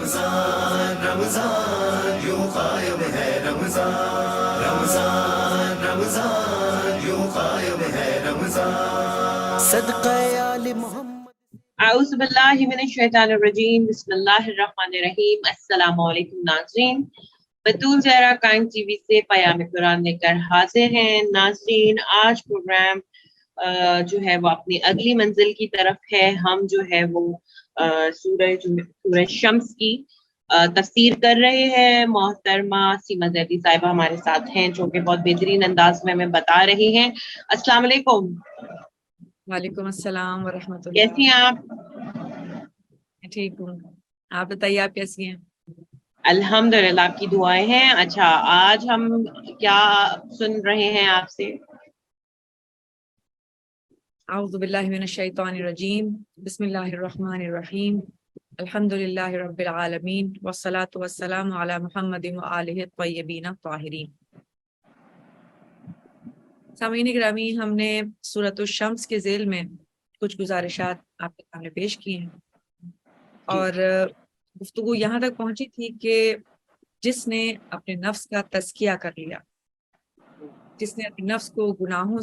رمضان رمضان یوں قائم ہے رمضان رمضان رمضان یوں قائم ہے رمضان صدقہ آل محمد۔ اعوذ باللہ من الشیطان الرجیم، بسم اللہ الرحمن الرحیم۔ السلام علیکم ناظرین، بطول زہرا کائن ٹی وی سے پیام قرآن لے کر حاضر ہیں۔ ناظرین، آج پروگرام جو ہے وہ اپنی اگلی منزل کی طرف ہے۔ ہم جو ہے وہ سورہ شمس کی تفسیر کر رہے ہیں۔ محترمہ سیما زیدی صاحبہ ہمارے ساتھ ہیں جو کہ بہت بہترین انداز میں ہمیں بتا رہی ہیں۔ السلام علیکم۔ وعلیکم السلام ورحمۃ اللہ۔ کیسی ہیں آپ؟ ٹھیک ہوں، آپ بتائیے آپ کیسی ہیں؟ الحمدللہ، آپ کی دعائیں ہیں۔ اچھا، آج ہم کیا سن رہے ہیں آپ سے؟ اعوذ باللہ من الشیطان الرجیم، بسم اللہ الرحمن الرحیم، الحمد للہ رب العالمین، والصلاة والسلام علی محمد وآلہ الطیبین الطاہرین۔ سامعین گرامی، ہم نے سورۃ الشمس کے ذیل میں کچھ گزارشات آپ کے سامنے پیش کی ہیں، اور گفتگو یہاں تک پہنچی تھی کہ جس نے اپنے نفس کا تزکیہ کر لیا، جس نے اپنے نفس کو گناہوں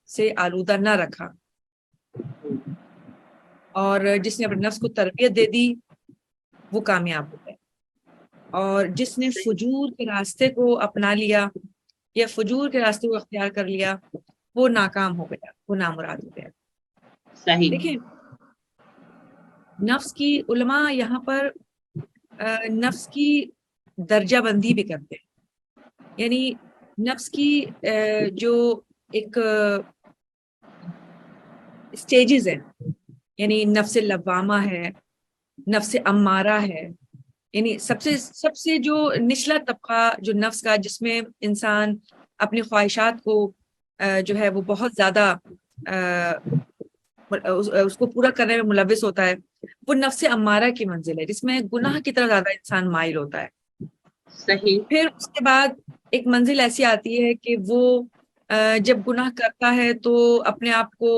سے آلودہ نہ رکھا، اور جس نے اپنے نفس کو تربیت دے دی، وہ کامیاب ہو گیا۔ اور جس نے فجور کے راستے کو اپنا لیا یا فجور کے راستے کو اختیار کر لیا، وہ ناکام ہو گیا، وہ نامراد ہو گیا۔ صحیح۔ دیکھیں، نفس کی علماء یہاں پر نفس کی درجہ بندی بھی کرتے ہیں، یعنی نفس کی جو ایک سٹیجز ہیں، یعنی نفس لوامہ ہے، نفس امارہ ہے، یعنی سب سے جو نچلا طبقہ جو نفس کا، جس میں انسان اپنی خواہشات کو جو ہے وہ بہت زیادہ اس کو پورا کرنے میں ملوث ہوتا ہے، وہ نفس امارہ کی منزل ہے، جس میں گناہ کی طرف زیادہ انسان مائل ہوتا ہے۔ صحیح۔ پھر اس کے بعد ایک منزل ایسی آتی ہے کہ وہ جب گناہ کرتا ہے تو اپنے آپ کو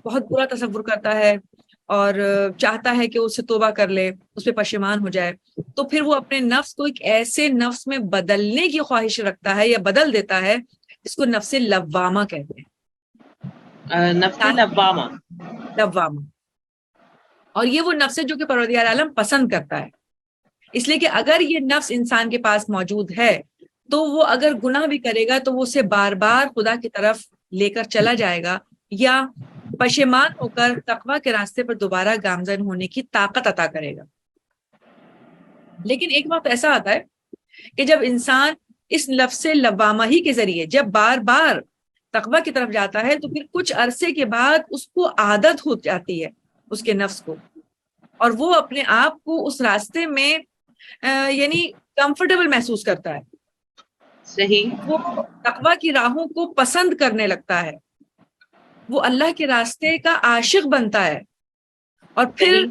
بہت برا تصور کرتا ہے اور چاہتا ہے کہ اس سے توبہ کر لے، اس پہ پشیمان ہو جائے، تو پھر وہ اپنے نفس کو ایک ایسے نفس میں بدلنے کی خواہش رکھتا ہے یا بدل دیتا ہے جس کو نفس لوامہ کہتے ہیں۔ نفس لوامہ۔ لوامہ، اور یہ وہ نفس ہے جو کہ پروردگار عالم پسند کرتا ہے، اس لیے کہ اگر یہ نفس انسان کے پاس موجود ہے تو وہ اگر گناہ بھی کرے گا تو وہ اسے بار بار خدا کی طرف لے کر چلا جائے گا، یا پشیمان ہو کر تقویٰ کے راستے پر دوبارہ گامزن ہونے کی طاقت عطا کرے گا۔ لیکن ایک وقت ایسا آتا ہے کہ جب انسان اس نفس لوامہ ہی کے ذریعے جب بار بار تقویٰ کی طرف جاتا ہے تو پھر کچھ عرصے کے بعد اس کو عادت ہو جاتی ہے اس کے نفس کو، اور وہ اپنے آپ کو اس راستے میں یعنی کمفرٹیبل محسوس کرتا ہے، صحیح۔ وہ تقویٰ کی راہوں کو پسند کرنے لگتا ہے، وہ اللہ کے راستے کا عاشق بنتا ہے، اور پھر صحیح۔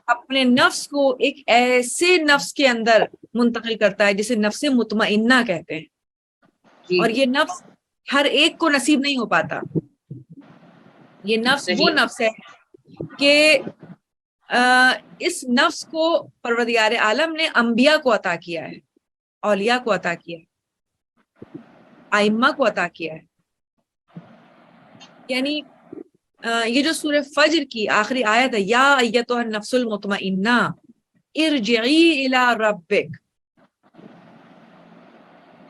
اپنے نفس کو ایک ایسے نفس کے اندر منتقل کرتا ہے جسے نفس مطمئنہ کہتے ہیں، جی۔ اور یہ نفس ہر ایک کو نصیب نہیں ہو پاتا۔ یہ نفس وہ صحیح۔ نفس ہے کہ اس نفس کو پروردگار عالم نے انبیاء کو عطا کیا ہے، اولیاء کو عطا کیا ہے، ائمہ کو عطا کیا ہے۔ یعنی یہ جو سورہ فجر کی آخری آیت ہے، یا ایتھا النفس المطمئنہ ارجعی الی ربک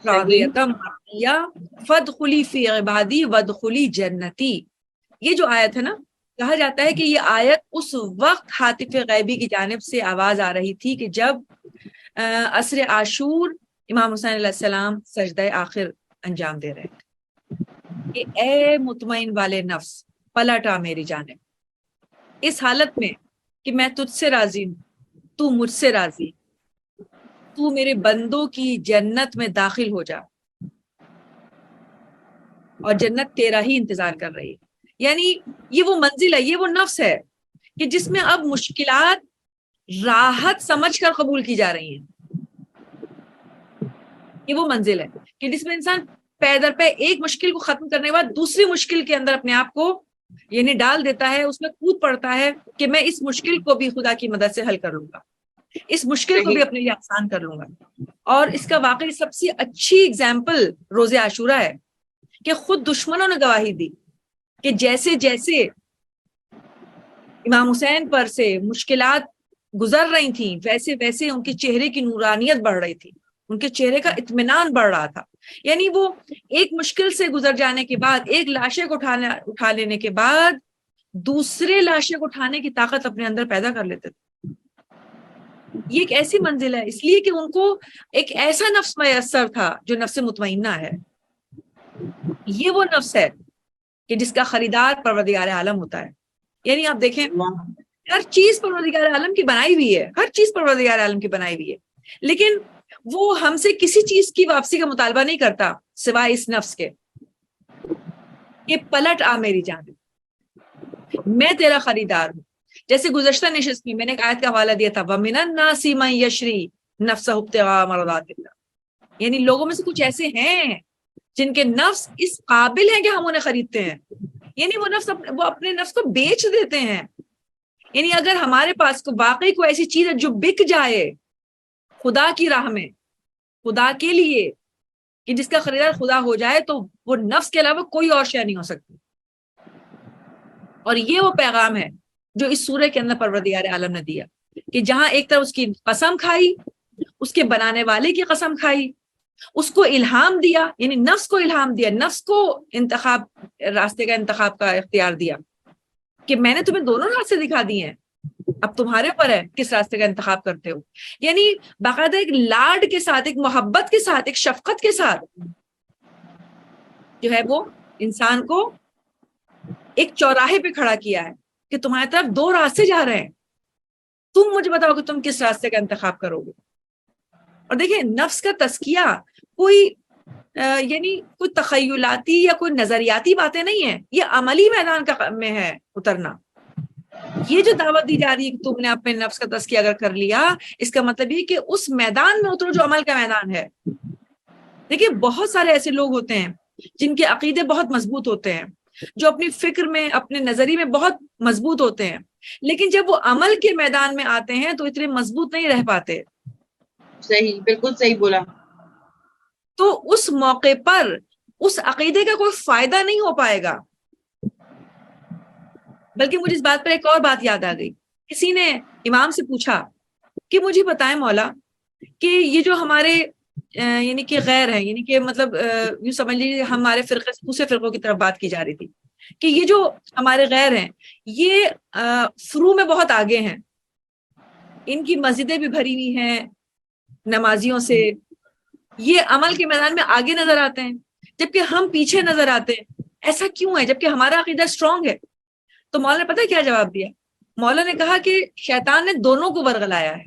راضیۃ مرضیہ فادخلی فی عبادی وادخلی جنتی، یہ جو آیت ہے نا، کہا جاتا ہے کہ یہ آیت اس وقت ہاتف غیبی کی جانب سے آواز آ رہی تھی کہ جب عصر عاشور امام حسین علیہ السلام سجدہ آخر انجام دے رہے تھے کہ اے مطمئن والے نفس پلٹ آ میری جانب، اس حالت میں کہ میں تجھ سے راضی ہوں، تو مجھ سے راضی، تو میرے بندوں کی جنت میں داخل ہو جا، اور جنت تیرا ہی انتظار کر رہی ہے۔ یعنی یہ وہ منزل ہے، یہ وہ نفس ہے کہ جس میں اب مشکلات راحت سمجھ کر قبول کی جا رہی ہیں۔ یہ وہ منزل ہے کہ جس میں انسان پے در پے ایک مشکل کو ختم کرنے کے بعد دوسری مشکل کے اندر اپنے آپ کو یعنی ڈال دیتا ہے، اس میں کود پڑتا ہے کہ میں اس مشکل کو بھی خدا کی مدد سے حل کر لوں گا، اس مشکل کو بھی اپنے لیے آسان کر لوں گا. اور اس کا واقعی سب سے اچھی اگزامپل روزے عاشورہ ہے کہ خود دشمنوں نے گواہی دی کہ جیسے جیسے امام حسین پر سے مشکلات گزر رہی تھیں ویسے ویسے ان کے چہرے کی نورانیت بڑھ رہی تھی، ان کے چہرے کا اطمینان بڑھ رہا تھا. یعنی وہ ایک مشکل سے گزر جانے کے بعد، ایک لاشے کو اٹھا لینے کے بعد دوسرے لاشے کو اٹھانے کی طاقت اپنے اندر پیدا کر لیتے تھے. یہ ایک ایسی منزل ہے اس لیے کہ ان کو ایک ایسا نفس میسر تھا جو نفس مطمئنہ ہے. یہ وہ نفس ہے کہ جس کا خریدار پروردگار عالم ہوتا ہے. یعنی آپ دیکھیں ہر چیز پروردگار عالم کی بنائی ہوئی ہے، ہر چیز پروردگار عالم کی بنائی ہوئی ہے، لیکن وہ ہم سے کسی چیز کی واپسی کا مطالبہ نہیں کرتا سوائے اس نفس کے کہ پلٹ آ میری جانب، میں تیرا خریدار ہوں. جیسے گزشتہ نشست میں نے ایک آیت کا حوالہ دیا تھا، وَمِنَ النَّاسِ مَن يَشْرِي نَفْسَهُ ابْتِغَاءَ مَرْضَاتِ اللَّهِ، یعنی لوگوں میں سے کچھ ایسے ہیں جن کے نفس اس قابل ہیں کہ ہم انہیں خریدتے ہیں. یعنی وہ اپنے نفس کو بیچ دیتے ہیں. یعنی اگر ہمارے پاس واقعی کوئی ایسی چیز ہے جو بک جائے خدا کی راہ میں، خدا کے لیے، کہ جس کا خریدار خدا ہو جائے، تو وہ نفس کے علاوہ کوئی اور شے نہیں ہو سکتی. اور یہ وہ پیغام ہے جو اس سورہ کے اندر پروردگار عالم نے دیا کہ جہاں ایک طرف اس کی قسم کھائی، اس کے بنانے والے کی قسم کھائی، اس کو الہام دیا، یعنی نفس کو الہام دیا، نفس کو راستے کا انتخاب کا اختیار دیا کہ میں نے تمہیں دونوں راستے دکھا دیے ہیں، اب تمہارے اوپر ہے کس راستے کا انتخاب کرتے ہو. یعنی باقاعدہ ایک لاڈ کے ساتھ، ایک محبت کے ساتھ، ایک شفقت کے ساتھ جو ہے وہ انسان کو ایک چوراہے پہ کھڑا کیا ہے کہ تمہاری طرف دو راستے جا رہے ہیں، تم مجھے بتاؤ کہ تم کس راستے کا انتخاب کرو گے. اور دیکھیں نفس کا تزکیہ کوئی یعنی کوئی تخیلاتی یا کوئی نظریاتی باتیں نہیں ہیں، یہ عملی میدان میں ہے اترنا. یہ جو دعوت دی جا رہی ہے کہ تم نے اپنے نفس کا تزکیہ اگر کر لیا، اس کا مطلب یہ کہ اس میدان میں اترو جو عمل کا میدان ہے. دیکھیں بہت سارے ایسے لوگ ہوتے ہیں جن کے عقیدے بہت مضبوط ہوتے ہیں، جو اپنی فکر میں، اپنے نظریے میں بہت مضبوط ہوتے ہیں، لیکن جب وہ عمل کے میدان میں آتے ہیں تو اتنے مضبوط نہیں رہ پاتے. صحیح، بالکل صحیح بولا. تو اس موقع پر اس عقیدے کا کوئی فائدہ نہیں ہو پائے گا. بلکہ مجھے اس بات پر ایک اور بات یاد آ گئی. کسی نے امام سے پوچھا کہ مجھے بتائیں مولا کہ یہ جو ہمارے یعنی کہ غیر ہیں، یعنی کہ مطلب یوں سمجھ لیجیے ہمارے فرقے سے دوسرے فرقوں کی طرف بات کی جا رہی تھی کہ یہ جو ہمارے غیر ہیں یہ فروع میں بہت آگے ہیں، ان کی مسجدیں بھی بھری ہوئی ہیں نمازیوں سے، یہ عمل کے میدان میں آگے نظر آتے ہیں جبکہ ہم پیچھے نظر آتے ہیں. ایسا کیوں ہے جبکہ ہمارا عقیدہ اسٹرانگ ہے؟ تو مولا نے پتہ کیا جواب دیا؟ مولا نے کہا کہ شیطان نے دونوں کو ورغلایا ہے.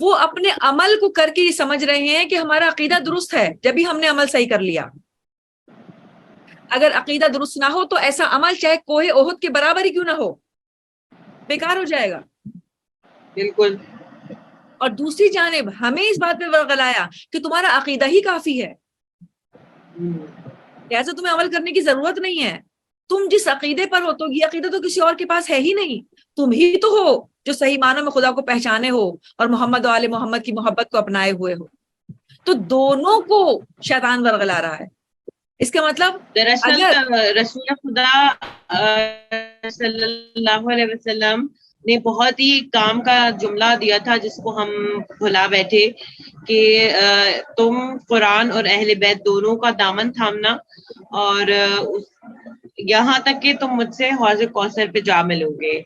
وہ اپنے عمل کو کر کے یہ سمجھ رہے ہیں کہ ہمارا عقیدہ درست ہے جب ہی ہم نے عمل صحیح کر لیا. اگر عقیدہ درست نہ ہو تو ایسا عمل چاہے کوہ احد کے برابر ہی کیوں نہ ہو بیکار ہو جائے گا. بالکل. اور دوسری جانب ہمیں اس بات پہ ورغلایا کہ تمہارا عقیدہ ہی کافی ہے، لہٰذا تمہیں عمل کرنے کی ضرورت نہیں ہے. تم جس عقیدے پر ہو تو یہ عقیدہ تو کسی اور کے پاس ہے ہی نہیں، تم ہی تو ہو جو صحیح معنوں میں خدا کو پہچانے ہو اور محمد و آل محمد کی محبت کو اپنائے ہوئے ہو. تو دونوں کو شیطان ورغلا رہا ہے. اس کا مطلب دراصل رسول خدا صلی اللہ علیہ وسلم نے بہت ہی کام کا جملہ دیا تھا جس کو ہم بھلا بیٹھے کہ تم قرآن اور اہل بیت دونوں کا دامن تھامنا، اور یہاں تک کہ تم مجھ سے حوض کوثر پہ جا ملو گے.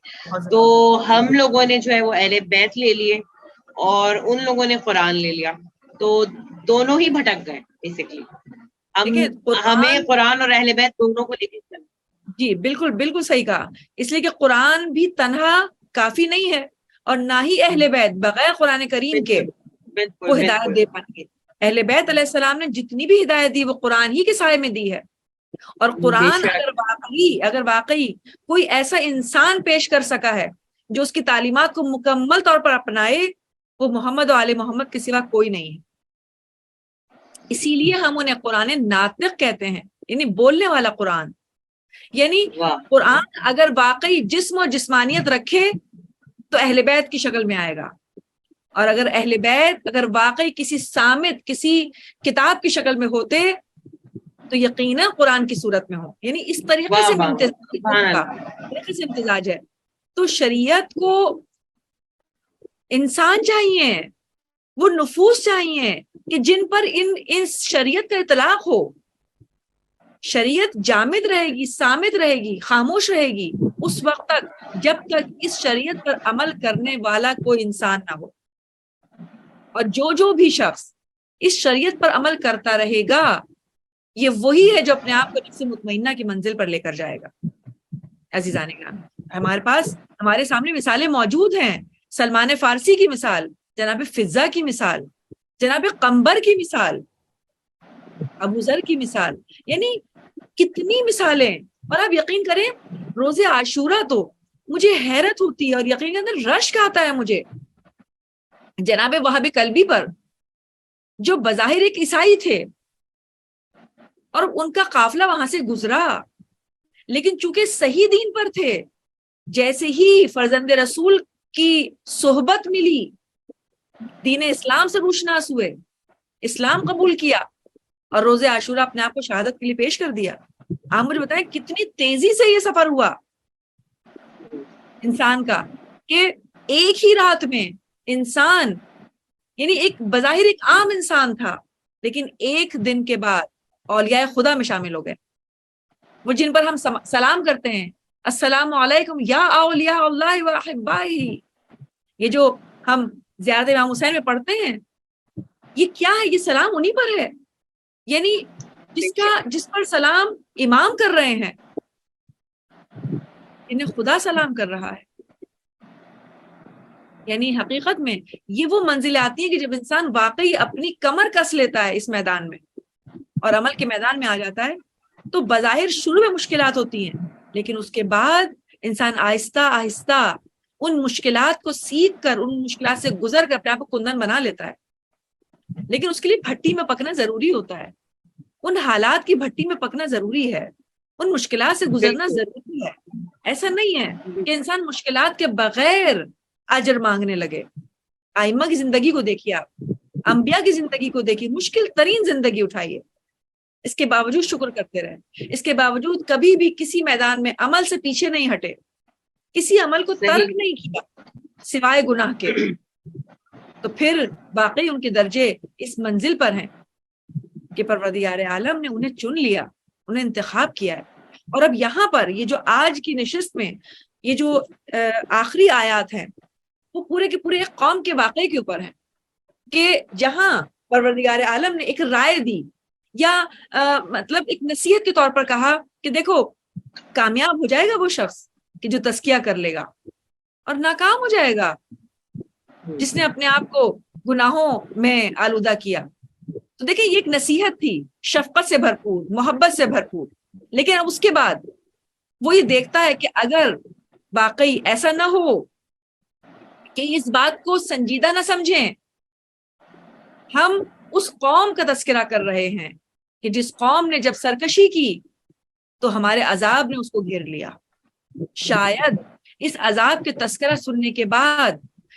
تو ہم لوگوں نے جو ہے وہ اہل بیت لے لیے اور ان لوگوں نے قرآن لے لیا، تو دونوں ہی بھٹک گئے بیسیکلی. ہمیں قرآن اور اہل بیت دونوں کو لے کے چلنا. جی بالکل بالکل صحیح کہا. اس لیے کہ قرآن بھی تنہا کافی نہیں ہے اور نہ ہی اہل بیت بغیر قرآن کریم کے وہ ہدایت دے پائیں گے. اہل بیت علیہ السلام نے جتنی بھی ہدایت دی وہ قرآن ہی کے سائے میں دی ہے. اور قرآن اگر واقعی کوئی ایسا انسان پیش کر سکا ہے جو اس کی تعلیمات کو مکمل طور پر اپنائے، وہ محمد و آل محمد کے سوا کوئی نہیں ہے. اسی لیے ہم انہیں قرآن ناطق کہتے ہیں، یعنی بولنے والا قرآن. یعنی قرآن اگر واقعی جسم و جسمانیت رکھے تو اہل بیت کی شکل میں آئے گا, اور اگر اہل بیت اگر واقعی کسی صامت کسی کتاب کی شکل میں ہوتے تو یقیناً قرآن کی صورت میں ہو. یعنی اس طریقے سے امتزاج ہے. تو شریعت کو انسان چاہیے, وہ نفوس چاہیے کہ جن پر ان شریعت کا اطلاق ہو. شریعت جامد رہے گی, صامت رہے گی, خاموش رہے گی اس وقت تک جب تک اس شریعت پر عمل کرنے والا کوئی انسان نہ ہو. اور جو بھی شخص اس شریعت پر عمل کرتا رہے گا یہ وہی ہے جو اپنے آپ کو نفس مطمئنہ کی منزل پر لے کر جائے گا. عزیزان گرامی, ہمارے سامنے مثالیں موجود ہیں. سلمان فارسی کی مثال, جناب فضا کی مثال, جناب قمبر کی مثال, ابو ذر کی مثال, یعنی کتنی مثالیں. اور آپ یقین کریں روز عاشورہ تو مجھے حیرت ہوتی ہے اور یقین کے اندر رشک آتا ہے مجھے جناب وہاب کلبی پر, جو بظاہر ایک عیسائی تھے اور ان کا قافلہ وہاں سے گزرا, لیکن چونکہ صحیح دین پر تھے, جیسے ہی فرزند رسول کی صحبت ملی دین اسلام سے روشناس ہوئے, اسلام قبول کیا اور روز عاشورہ اپنے آپ کو شہادت کے لیے پیش کر دیا. آپ مجھے بتائیں کتنی تیزی سے یہ سفر ہوا انسان کا کہ ایک ہی رات میں انسان, یعنی ایک بظاہر ایک عام انسان تھا, لیکن ایک دن کے بعد اولیاء خدا میں شامل ہو گئے. وہ جن پر ہم سلام کرتے ہیں, السلام علیکم یا اولیاء اللہ و احبائہ, یہ جو ہم زیارت امام حسین میں پڑھتے ہیں, یہ کیا ہے؟ یہ سلام انہی پر ہے. یعنی جس پر سلام امام کر رہے ہیں انہیں خدا سلام کر رہا ہے. یعنی حقیقت میں یہ وہ منزل آتی ہے کہ جب انسان واقعی اپنی کمر کس لیتا ہے اس میدان میں اور عمل کے میدان میں آ جاتا ہے, تو بظاہر شروع میں مشکلات ہوتی ہیں, لیکن اس کے بعد انسان آہستہ آہستہ ان مشکلات کو سیکھ کر, ان مشکلات سے گزر کر اپنے آپ کو کندن بنا لیتا ہے. لیکن اس کے لیے بھٹی میں پکنا ضروری ہوتا ہے, ان حالات کی بھٹی میں پکنا ضروری ہے, ان مشکلات سے گزرنا ضروری ہے. ایسا نہیں ہے کہ انسان مشکلات کے بغیر اجر مانگنے لگے. ائمہ کی زندگی کو دیکھیے, آپ انبیاء کی زندگی کو دیکھیے, مشکل ترین زندگی اٹھائیے, اس کے باوجود شکر کرتے رہے, اس کے باوجود کبھی بھی کسی میدان میں عمل سے پیچھے نہیں ہٹے, کسی عمل کو ترک نہیں کیا سوائے گناہ کے. تو پھر واقعی ان کے درجے اس منزل پر ہیں کہ پروردگار عالم نے انہیں چن لیا, انہیں انتخاب کیا ہے. اور اب یہاں پر یہ جو آج کی نشست میں یہ جو آخری آیات ہیں وہ پورے کے پورے ایک قوم کے واقعے کے اوپر ہیں کہ جہاں پروردگار عالم نے ایک رائے دی یا مطلب ایک نصیحت کے طور پر کہا کہ دیکھو کامیاب ہو جائے گا وہ شخص کہ جو تزکیہ کر لے گا, اور ناکام ہو جائے گا جس نے اپنے آپ کو گناہوں میں آلودہ کیا. تو دیکھیں یہ ایک نصیحت تھی, شفقت سے بھرپور, محبت سے بھرپور. لیکن اب اس کے بعد وہ یہ دیکھتا ہے کہ اگر واقعی ایسا نہ ہو کہ اس بات کو سنجیدہ نہ سمجھیں, ہم اس قوم کا تذکرہ کر رہے ہیں کہ جس قوم نے جب سرکشی کی تو ہمارے عذاب نے اس کو گھیر لیا. شاید اس عذاب کے تذکرہ سننے کے بعد,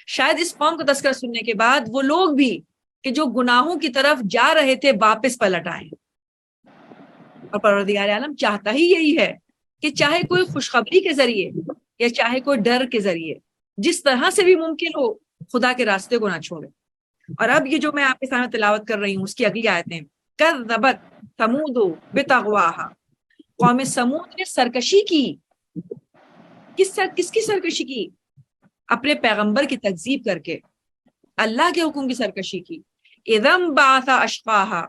شاید اس قوم کا تذکرہ سننے کے بعد وہ لوگ بھی کہ جو گناہوں کی طرف جا رہے تھے واپس پلٹ آئیں. اور پروردگار عالم چاہتا ہی یہی ہے کہ چاہے کوئی خوشخبری کے ذریعے یا چاہے کوئی ڈر کے ذریعے, جس طرح سے بھی ممکن ہو خدا کے راستے کو نہ چھوڑے. اور اب یہ جو میں آپ کے سامنے تلاوت کر رہی ہوں اس کی اگلی آیتیں, کذبت ثمود بطغواہا, قوم سمود نے سرکشی کی. کس کی سرکشی کی؟ اپنے پیغمبر کی تکذیب کر کے, اللہ کے حکم کی سرکشی کی. اذم بعث اشقاہا,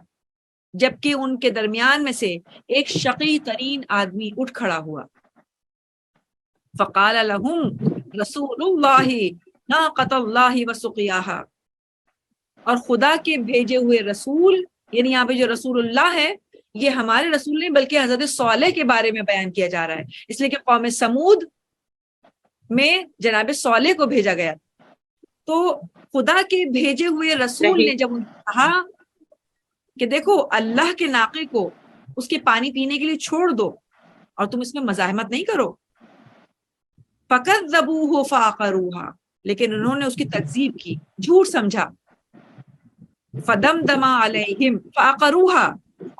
جبکہ ان کے درمیان میں سے ایک شقی ترین آدمی اٹھ کھڑا ہوا. فقال لهم رسول اللہ ناقۃ اللہ وسقیاہا, اور خدا کے بھیجے ہوئے رسول, یعنی یہاں پہ جو رسول اللہ ہے یہ ہمارے رسول نہیں بلکہ حضرت صالح کے بارے میں بیان کیا جا رہا ہے, اس لیے کہ قوم سمود میں جناب صالح کو بھیجا گیا. تو خدا کے بھیجے ہوئے رسول نے جب ان کو کہا کہ دیکھو اللہ کے ناقے کو اس کے پانی پینے کے لیے چھوڑ دو اور تم اس میں مزاحمت نہیں کرو. فَكَذَّبُوهُ فَعَقَرُوهَا، لیکن انہوں نے اس کی تکذیب کی، جھوٹ سمجھا. فَدَمْدَمَ عَلَيْهِمْ فَعَقَرُوهَا،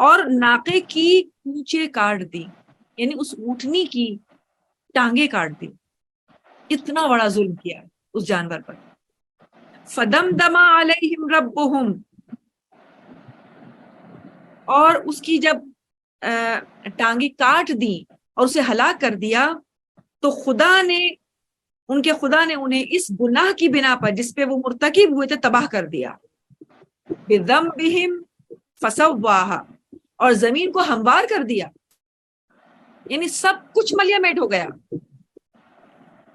اور ناقے کی پونچھیں کاٹ دی، یعنی اس اونٹنی کی ٹانگیں کاٹ دی. اتنا بڑا ظلم کیا اس جانور پر. فَدَمْدَمَ عَلَيْهِمْ رَبُّهُمْ، اور اس کی جب ٹانگیں کاٹ دی اور اسے ہلاک کر دیا تو ان کے خدا نے انہیں اس گناہ کی بنا پر جس پہ وہ مرتکب ہوئے تھے تباہ کر دیا. بِذَنبِهِمْ فَسَوَّاهَا، اور زمین کو ہموار کر دیا، یعنی سب کچھ ملیا میٹ ہو گیا.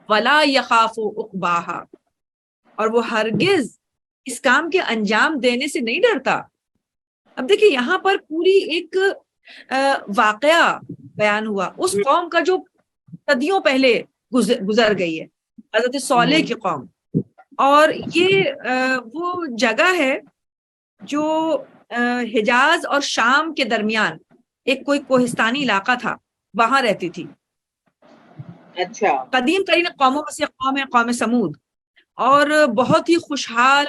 وَلَا يَخَافُ عُقْبَاهَا، اور وہ ہرگز اس کام کے انجام دینے سے نہیں ڈرتا. اب دیکھیں یہاں پر پوری ایک واقعہ بیان ہوا اس قوم کا جو صدیوں پہلے گزر گئی ہے، حضرت صالح کی قوم. اور یہ وہ جگہ ہے جو حجاز اور شام کے درمیان ایک کوئی کوہستانی علاقہ تھا، وہاں رہتی تھی. اچھا. قدیم ترین قوموں میں سے قوم ہے قوم سمود، اور بہت ہی خوشحال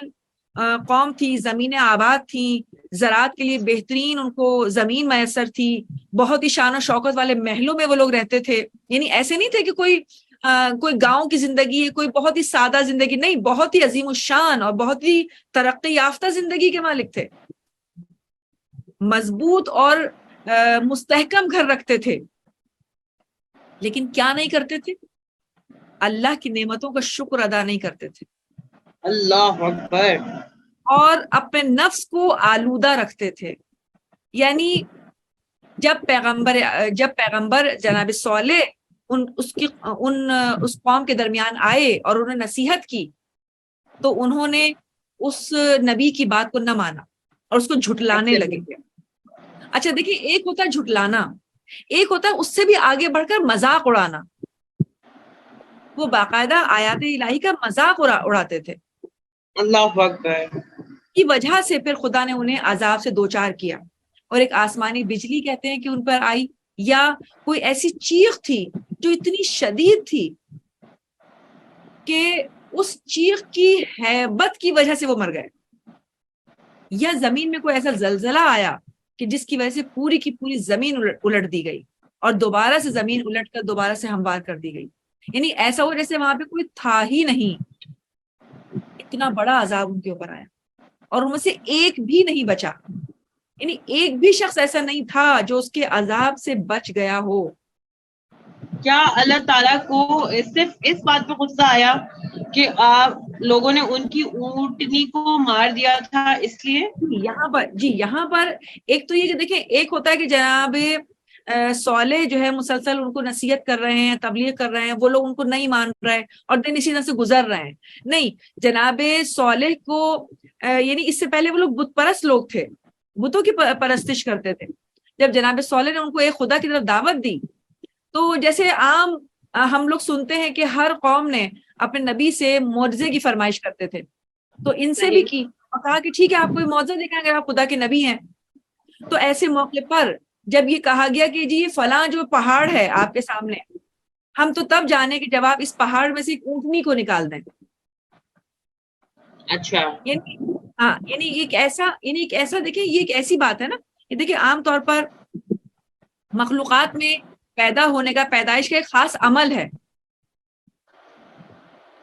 قوم تھی، زمینیں آباد تھیں، زراعت کے لیے بہترین ان کو زمین میسر تھی، بہت ہی شان و شوکت والے محلوں میں وہ لوگ رہتے تھے. یعنی ایسے نہیں تھے کہ کوئی گاؤں کی زندگی ہے، کوئی بہت ہی سادہ زندگی، نہیں، بہت ہی عظیم الشان اور بہت ہی ترقی یافتہ زندگی کے مالک تھے. مضبوط اور مستحکم گھر رکھتے تھے، لیکن کیا نہیں کرتے تھے؟ اللہ کی نعمتوں کا شکر ادا نہیں کرتے تھے. اللہ اکبر. اور اپنے نفس کو آلودہ رکھتے تھے. یعنی جب پیغمبر جناب صالح اس قوم کے درمیان آئے اور انہوں نے نصیحت کی تو انہوں نے اس نبی کی بات کو نہ مانا اور اس کو جھٹلانے لگے. اچھا دیکھیں، ایک ہوتا ہے جھٹلانا، ایک ہوتا ہے اس سے بھی آگے بڑھ کر مذاق اڑانا. وہ باقاعدہ آیات الہی کا مذاق اڑاتے تھے. اللہ اکبر. کی وجہ سے پھر خدا نے انہیں عذاب سے دوچار کیا، اور ایک آسمانی بجلی کہتے ہیں کہ ان پر آئی، یا کوئی ایسی چیخ تھی جو اتنی شدید تھی کہ اس چیخ کی ہیبت کی وجہ سے وہ مر گئے. یا زمین میں کوئی ایسا زلزلہ آیا کہ جس کی وجہ سے پوری کی پوری زمین الٹ دی گئی اور دوبارہ سے زمین الٹ کر دوبارہ سے ہموار کر دی گئی. یعنی ایسا ہو جیسے وہاں پہ کوئی تھا ہی نہیں. اتنا بڑا عذاب ان کے اوپر آیا اور ان میں سے ایک بھی نہیں بچا. یعنی ایک بھی شخص ایسا نہیں تھا جو اس کے عذاب سے بچ گیا ہو. کیا اللہ تعالیٰ کو صرف اس بات پہ غصہ آیا کہ آپ لوگوں نے ان کی اونٹنی کو مار دیا تھا اس لیے؟ یہاں پر ایک تو یہ کہ دیکھیں، ایک ہوتا ہے کہ جناب صالح جو ہے مسلسل ان کو نصیحت کر رہے ہیں، تبلیغ کر رہے ہیں، وہ لوگ ان کو نہیں مان رہے اور دن اسی طرح سے گزر رہے ہیں. نہیں، جناب صالح کو یعنی اس سے پہلے وہ لوگ بت پرست لوگ تھے، بتوں کی پرستش کرتے تھے. جب جناب صالح نے ان کو ایک خدا کی طرف دعوت دی تو جیسے عام ہم لوگ سنتے ہیں کہ ہر قوم نے اپنے نبی سے معجزے کی فرمائش کرتے تھے، تو ان سے بھی کی اور کہا کہ ٹھیک ہے، آپ کوئی معجزہ دکھائیں اگر آپ خدا کے نبی ہیں. تو ایسے موقع پر جب یہ کہا گیا کہ جی یہ فلاں جو پہاڑ ہے آپ کے سامنے، ہم تو تب جانے کہ جب آپ اس پہاڑ میں سے ایک اونٹنی کو نکال دیں. اچھا. یعنی ایک ایسا دیکھیں، یہ ایک ایسی بات ہے نا، یہ دیکھیں عام طور پر مخلوقات میں پیدا ہونے کا، پیدائش کا ایک خاص عمل ہے،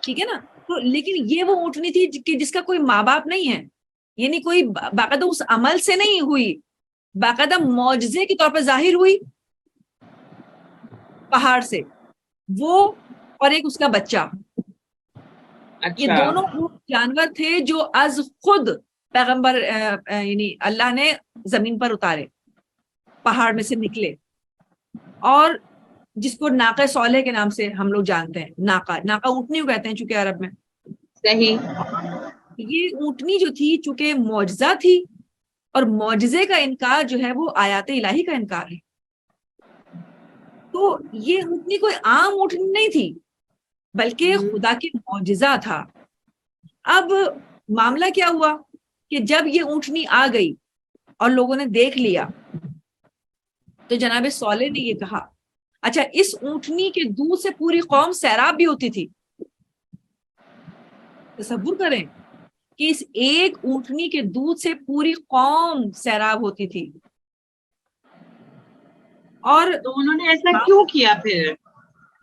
ٹھیک ہے نا. تو لیکن یہ وہ اونٹنی تھی کہ جس کا کوئی ماں باپ نہیں ہے، یعنی کوئی باقاعدہ اس عمل سے نہیں ہوئی، باقاعدہ معجزے کے طور پر ظاہر ہوئی پہاڑ سے، وہ اور ایک اس کا بچہ. یہ دونوں جانور تھے جو از خود پیغمبر یعنی اللہ نے زمین پر اتارے، پہاڑ میں سے نکلے، اور جس کو ناقہ صالح کے نام سے ہم لوگ جانتے ہیں. ناقہ اونٹنی کو کہتے ہیں چونکہ عرب میں. صحیح. یہ اونٹنی جو تھی چونکہ معجزہ تھی، اور معجزے کا انکار جو ہے وہ آیات الہی کا انکار ہے. تو یہ اونٹنی کوئی عام اونٹنی نہیں تھی بلکہ خدا کی معجزہ تھا. اب معاملہ کیا ہوا کہ جب یہ اونٹنی آ گئی اور لوگوں نے دیکھ لیا تو جناب صالح نے یہ کہا اچھا اس اونٹنی کے دودھ سے پوری قوم سیراب بھی ہوتی تھی. تصور کریں کہ اس ایک اونٹنی کے دودھ سے پوری قوم سیراب ہوتی تھی. اور تو انہوں نے ایسا کیوں کیا پھر؟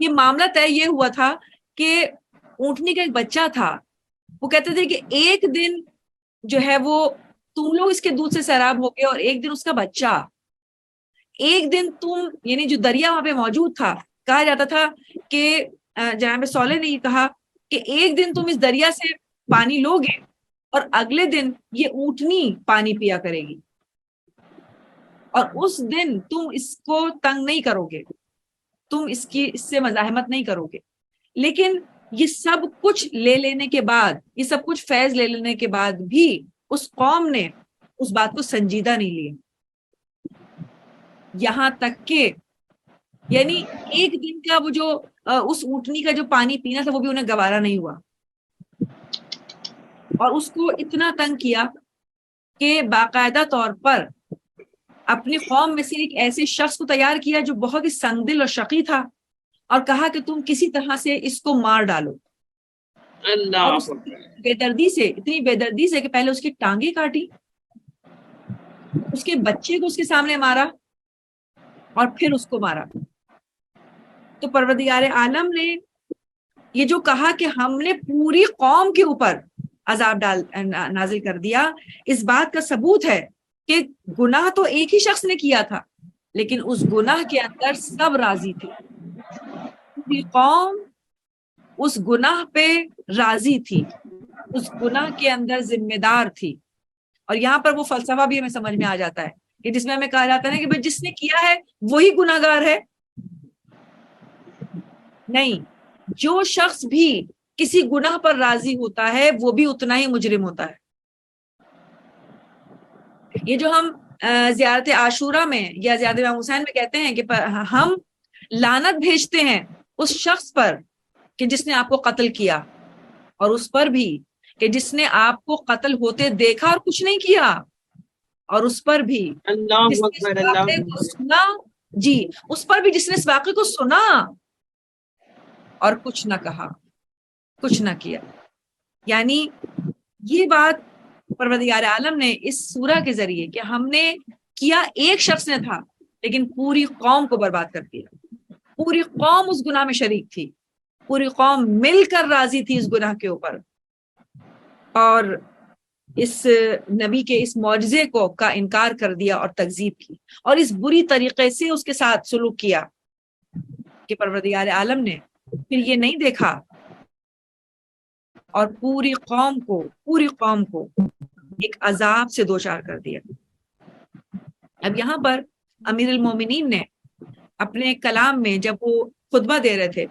یہ معاملہ طے یہ ہوا تھا کہ اونٹنی کا ایک بچہ تھا, وہ کہتے تھے کہ ایک دن جو ہے وہ تم لوگ اس کے دودھ سے سیراب ہو گئے اور ایک دن اس کا بچہ, ایک دن تم, یعنی جو دریا وہاں پہ موجود تھا, کہا جاتا تھا کہ جناب صالح نے یہ کہا کہ ایک دن تم اس دریا سے پانی لو گے اور اگلے دن یہ اونٹنی پانی پیا کرے گی, اور اس دن تم اس کو تنگ نہیں کرو گے, تم اس سے مزاحمت نہیں کرو گے. لیکن یہ سب کچھ لے لینے کے بعد, یہ سب کچھ فیض لے لینے کے بعد بھی اس قوم نے اس بات کو سنجیدہ نہیں لیا, یہاں تک کہ یعنی ایک دن کا وہ جو اس اونٹنی کا جو پانی پینا تھا وہ بھی انہیں گوارا نہیں ہوا, اور اس کو اتنا تنگ کیا کہ باقاعدہ طور پر اپنی قوم میں سے ایک ایسے شخص کو تیار کیا جو بہت ہی سنگ دل اور شقی تھا, اور کہا کہ تم کسی طرح سے اس کو مار ڈالو. اللہ اور اس بے دردی سے, اتنی بے دردی سے کہ پہلے اس کی ٹانگیں کاٹی, اس کے بچے کو اس کے سامنے مارا اور پھر اس کو مارا. تو پروردگار عالم نے یہ جو کہا کہ ہم نے پوری قوم کے اوپر عذاب نازل کر دیا, اس بات کا ثبوت ہے کہ گناہ تو ایک ہی شخص نے کیا تھا, لیکن اس گناہ کے اندر سب راضی تھے, پوری قوم اس گناہ پہ راضی تھی, اس گناہ کے اندر ذمہ دار تھی. اور یہاں پر وہ فلسفہ بھی ہمیں سمجھ میں آ جاتا ہے کہ جس میں ہمیں کہا جاتا ہے کہ بھئی جس نے کیا ہے وہی گناہ گار ہے. نہیں, جو شخص بھی کسی گناہ پر راضی ہوتا ہے وہ بھی اتنا ہی مجرم ہوتا ہے. یہ جو ہم زیارت عاشورہ میں یا زیارت امام حسین میں کہتے ہیں کہ ہم لعنت بھیجتے ہیں اس شخص پر کہ جس نے آپ کو قتل کیا, اور اس پر بھی کہ جس نے آپ کو قتل ہوتے دیکھا اور کچھ نہیں کیا, اور اس پر بھی اللہ جس نے اکبر اس اللہ واقعے کو سنا, جی اس پر بھی جس نے اس واقعے کو سنا اور کچھ نہ کہا, کچھ نہ کیا. یعنی یہ بات پروردگار عالم نے اس سورہ کے ذریعے کہ ہم نے کیا ایک شخص نے تھا لیکن پوری قوم کو برباد کر دیا, پوری قوم اس گناہ میں شریک تھی, پوری قوم مل کر راضی تھی اس گناہ کے اوپر, اور اس نبی کے اس معجزے کو کا انکار کر دیا اور تکذیب کی, اور اس بری طریقے سے اس کے ساتھ سلوک کیا کہ پروردگار عالم نے پھر یہ نہیں دیکھا اور پوری قوم کو ایک عذاب سے دوچار کر دیا. اب یہاں پر امیر المومنین نے اپنے کلام میں جب وہ خطبہ دے رہے تھے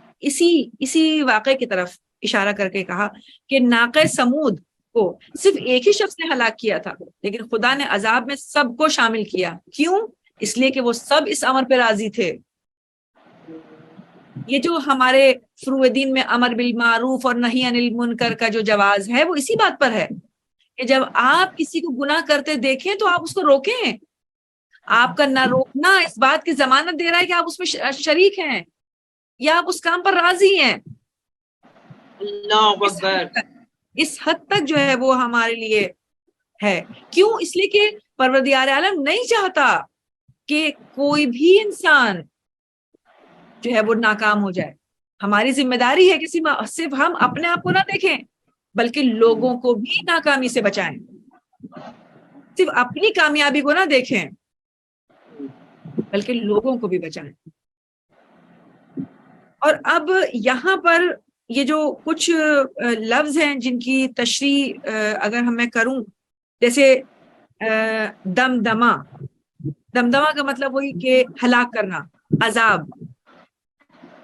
اسی واقعے کی طرف اشارہ کر کے کہا کہ ناقہ سمود کو صرف ایک ہی شخص نے ہلاک کیا تھا, لیکن خدا نے عذاب میں سب کو شامل کیا. کیوں؟ اس لیے کہ وہ سب اس امر پہ راضی تھے. یہ جو ہمارے فروع دین میں امر بالمعروف اور نہی عن المنکر کا جو جواز ہے وہ اسی بات پر ہے کہ جب آپ کسی کو گناہ کرتے دیکھیں تو آپ اس کو روکیں. آپ کا نہ روکنا اس بات کی ضمانت دے رہا ہے کہ آپ اس میں شریک ہیں یا آپ اس کام پر راضی ہیں. اللہ اکبر. اس حد تک جو ہے وہ ہمارے لیے ہے. کیوں؟ اس لیے کہ پروردگار عالم نہیں چاہتا کہ کوئی بھی انسان جو ہے وہ ناکام ہو جائے. ہماری ذمہ داری ہے کہ صرف ہم اپنے آپ کو نہ دیکھیں بلکہ لوگوں کو بھی ناکامی سے بچائیں. صرف اپنی کامیابی کو نہ دیکھیں بلکہ لوگوں کو بھی بچائیں. اور اب یہاں پر یہ جو کچھ لفظ ہیں جن کی تشریح اگر میں کروں, جیسے دمدمہ کا مطلب وہی کہ ہلاک کرنا, عذاب.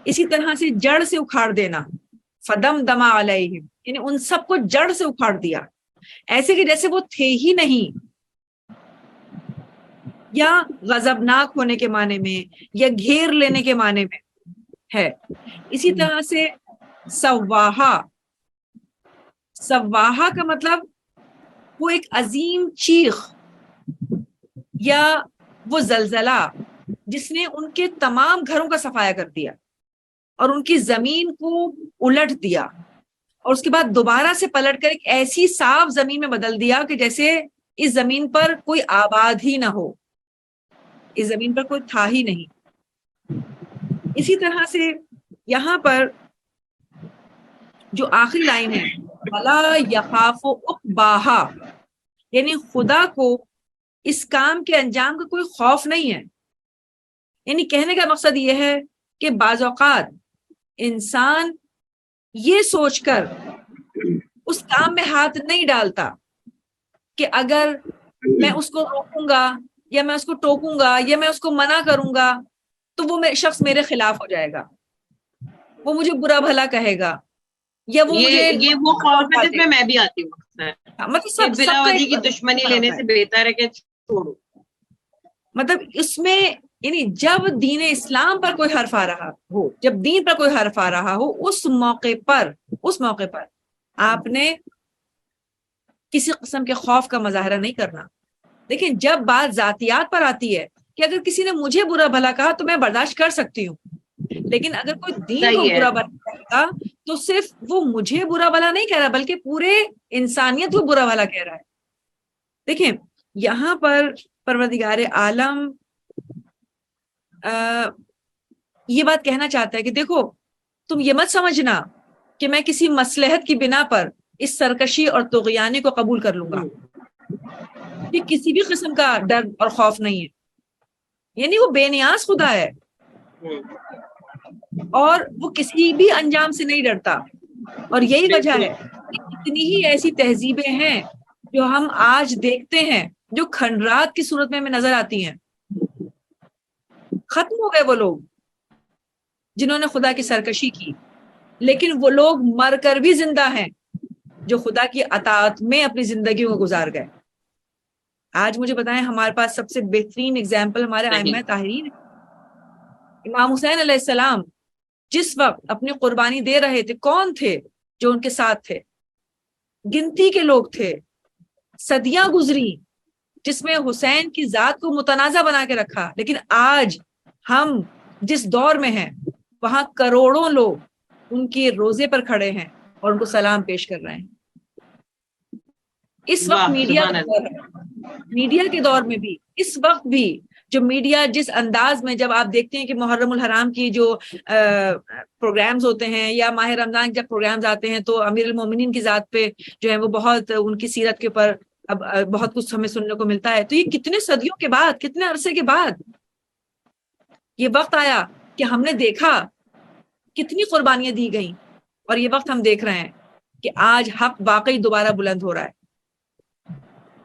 اسی طرح سے جڑ سے اکھاڑ دینا, فدمدم علیہم, یعنی ان سب کو جڑ سے اکھاڑ دیا, ایسے کہ جیسے وہ تھے ہی نہیں. یا غضبناک ہونے کے معنی میں یا گھیر لینے کے معنی میں ہے. اسی طرح سے سواہا کا مطلب وہ ایک عظیم چیخ یا وہ زلزلہ جس نے ان کے تمام گھروں کا صفایا کر دیا اور ان کی زمین کو الٹ دیا اور اس کے بعد دوبارہ سے پلٹ کر ایک ایسی صاف زمین میں بدل دیا کہ جیسے اس زمین پر کوئی آباد ہی نہ ہو، اس زمین پر کوئی تھا ہی نہیں۔ اسی طرح سے یہاں پر جو آخری لائن ہے وَلَا يَخَافُ عُقْبَاهَا، یعنی خدا کو اس کام کے انجام کا کوئی خوف نہیں ہے۔ یعنی کہنے کا مقصد یہ ہے کہ بعض اوقات انسان یہ سوچ کر اس کام میں ہاتھ نہیں ڈالتا کہ اگر میں اس کو روکوں گا یا میں اس کو ٹوکوں گا یا میں اس کو منع کروں گا تو وہ شخص میرے خلاف ہو جائے گا، وہ مجھے برا بھلا کہے گا، یا وہ مجھے یہ وہ خوف ہے جس میں بھی آتی ہوں، مطلب بلا وجہ کی دشمنی لینے سے بہتر ہے کہ چھوڑو۔ مطلب اس میں یعنی جب دین اسلام پر کوئی حرف آ رہا ہو، جب دین پر کوئی حرف آ رہا ہو، اس موقع پر آپ نے کسی قسم کے خوف کا مظاہرہ نہیں کرنا۔ لیکن جب بات ذاتیات پر آتی ہے کہ اگر کسی نے مجھے برا بھلا کہا تو میں برداشت کر سکتی ہوں، لیکن اگر کوئی دین کو برا بھلا کہے گا تو صرف وہ مجھے برا بھلا نہیں کہہ رہا بلکہ پورے انسانیت کو برا بھلا کہہ رہا ہے۔ دیکھیں یہاں پر پروردگار عالم یہ بات کہنا چاہتا ہے کہ دیکھو تم یہ مت سمجھنا کہ میں کسی مصلحت کی بنا پر اس سرکشی اور طغیانی کو قبول کر لوں گا، کہ کسی بھی قسم کا ڈر اور خوف نہیں ہے۔ یعنی وہ بے نیاز خدا ہے اور وہ کسی بھی انجام سے نہیں ڈرتا، اور یہی وجہ ہے کہ اتنی ہی ایسی تہذیبیں ہیں جو ہم آج دیکھتے ہیں جو کھنڈرات کی صورت میں ہمیں نظر آتی ہیں۔ ختم ہو گئے وہ لوگ جنہوں نے خدا کی سرکشی کی، لیکن وہ لوگ مر کر بھی زندہ ہیں جو خدا کی اطاعت میں اپنی زندگی کو گزار گئے۔ آج مجھے بتائیں ہمارے پاس سب سے بہترین اگزامپل ہمارے ائمہ طاہرین ہیں۔ امام حسین علیہ السلام جس وقت اپنی قربانی دے رہے تھے، کون تھے جو ان کے ساتھ تھے؟ گنتی کے لوگ تھے۔ صدیاں گزری جس میں حسین کی ذات کو متنازع بنا کے رکھا، لیکن آج ہم جس دور میں ہیں وہاں کروڑوں لوگ ان کے روزے پر کھڑے ہیں اور ان کو سلام پیش کر رہے ہیں۔ اس وقت میڈیا کے دور میں بھی، اس وقت بھی جو میڈیا جس انداز میں، جب آپ دیکھتے ہیں کہ محرم الحرام کی جو پروگرامز ہوتے ہیں یا ماہ رمضان جب پروگرامز آتے ہیں تو امیر المومنین کی ذات پہ جو ہے وہ بہت ان کی سیرت کے اوپر اب بہت کچھ ہمیں سننے کو ملتا ہے۔ تو یہ کتنے صدیوں کے بعد، کتنے عرصے کے بعد یہ وقت آیا کہ ہم نے دیکھا کتنی قربانیاں دی گئیں، اور یہ وقت ہم دیکھ رہے ہیں کہ آج حق واقعی دوبارہ بلند ہو رہا ہے۔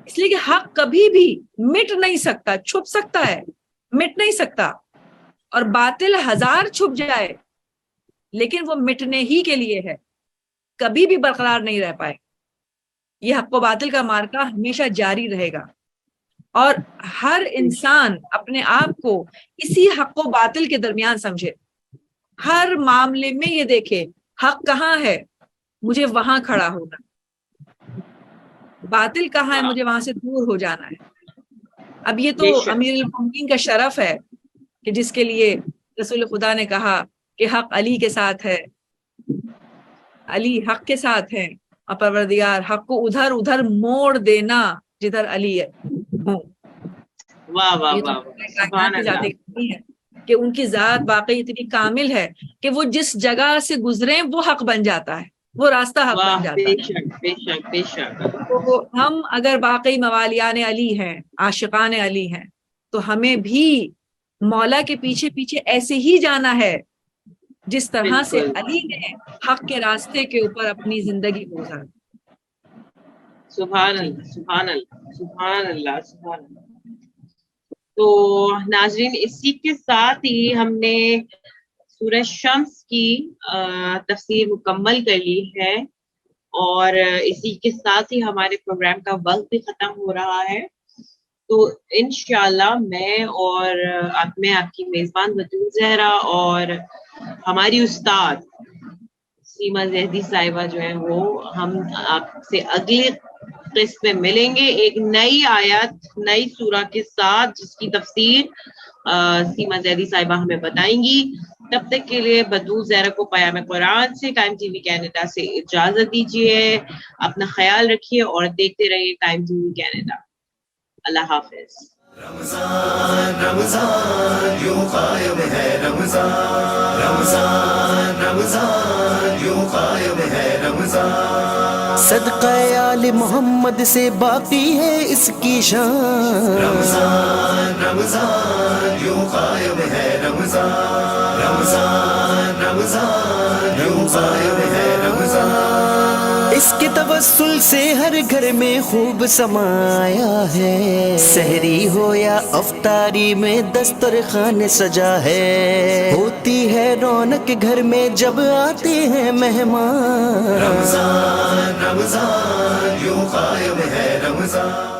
اس لیے کہ حق کبھی بھی مٹ نہیں سکتا، چھپ سکتا ہے، مٹ نہیں سکتا، اور باطل ہزار چھپ جائے لیکن وہ مٹنے ہی کے لیے ہے، کبھی بھی برقرار نہیں رہ پائے۔ یہ حق و باطل کا معرکہ ہمیشہ جاری رہے گا، اور ہر انسان اپنے آپ کو اسی حق و باطل کے درمیان سمجھے، ہر معاملے میں یہ دیکھے حق کہاں ہے مجھے وہاں کھڑا ہونا، باطل کہاں ہے مجھے وہاں سے دور ہو جانا ہے۔ اب یہ تو امیر المومنین کا شرف ہے کہ جس کے لیے رسول خدا نے کہا کہ حق علی کے ساتھ ہے، علی حق کے ساتھ ہے، اور پروردگار حق کو ادھر ادھر موڑ دینا جدھر علی ہے۔ واہ واہ واہ، سبحان اللہ، کہ ان کی ذات واقعی اتنی کامل ہے کہ وہ جس جگہ سے گزریں وہ حق بن جاتا ہے، وہ راستہ حق بن جاتا ہے۔ بے شک بے شک بے شک۔ تو ہم اگر واقعی موالیان علی ہیں، عاشقان علی ہیں، تو ہمیں بھی مولا کے پیچھے پیچھے ایسے ہی جانا ہے جس طرح سے علی نے حق کے راستے کے اوپر اپنی زندگی گزاری۔ سبحان اللہ سبحان اللہ سبحان اللہ سبحان اللہ۔ تو ناظرین اسی کے ساتھ ہی ہم نے سورہ شمس کی تفسیر مکمل کر لی ہے، اور اسی کے ساتھ ہی ہمارے پروگرام کا وقت بھی ختم ہو رہا ہے۔ تو انشاءاللہ میں آپ کی میزبان بطول زہرا اور ہماری استاد سیما زہدی صاحبہ جو ہیں وہ ہم آپ سے اگلے قسط میں ملیں گے ایک نئی آیت نئی سورہ کے ساتھ جس کی تفسیر سیما زیدی صاحبہ ہمیں بتائیں گی. تب تک کے لیے بدوع زہرا کو پیام قرآن سے قائم ٹی وی کینیڈا سے اجازت دیجیے. اپنا خیال رکھیے اور دیکھتے رہیے قائم ٹی وی کینیڈا. اللہ حافظ. رمضان رمضان یوں قائم ہے رمضان رمضان رمضان یوں قائم ہے رمضان صدقہ آل محمد سے باقی ہے اس کی شان رمضان رمضان یوں قائم ہے رمضان رمضان رمضان یوں قائم ہے رمضان اس کے توسل سے ہر گھر میں خوب سمایا ہے سحری ہو یا افطاری میں دسترخوان سجا ہے ہوتی ہے رونق گھر میں جب آتے ہیں مہمان رمضان رمضان یوں قائم ہے رمضان